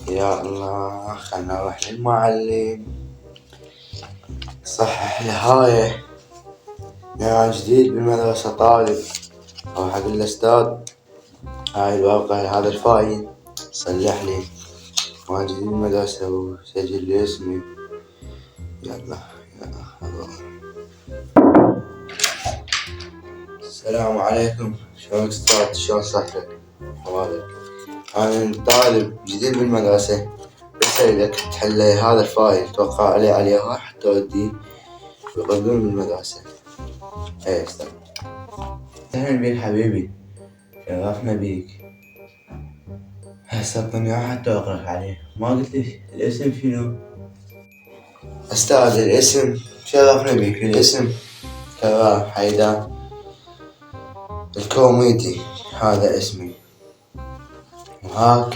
يا الله، خلنا نروح للمعلم صحح الهاية. يا جديد بالمدرسة طالب، أروح أقول الأستاذ هاي الورقة هذا الفايل صلح لي، وأنا جديد بالمدرسة وسجل لي اسمي. يلا السلام عليكم، شلونك أستاذ؟ شلون صحتك؟ حوالك. أنا طالب جديد بالمدرسة، بس أريدك تحل لي هذا الفايل، توقع عليه حتى أوديه ويقبلون بالمدرسة. إيه أستاذ. أهلا بيك حبيبي، شرفنا بيك. هسه أعطني واحد توقف عليه، ما قلت لي الاسم شنو؟ أستاذ الاسم، شرفنا بيك. الاسم كرار حيدر الكوميدي، هذا اسمي. وهاك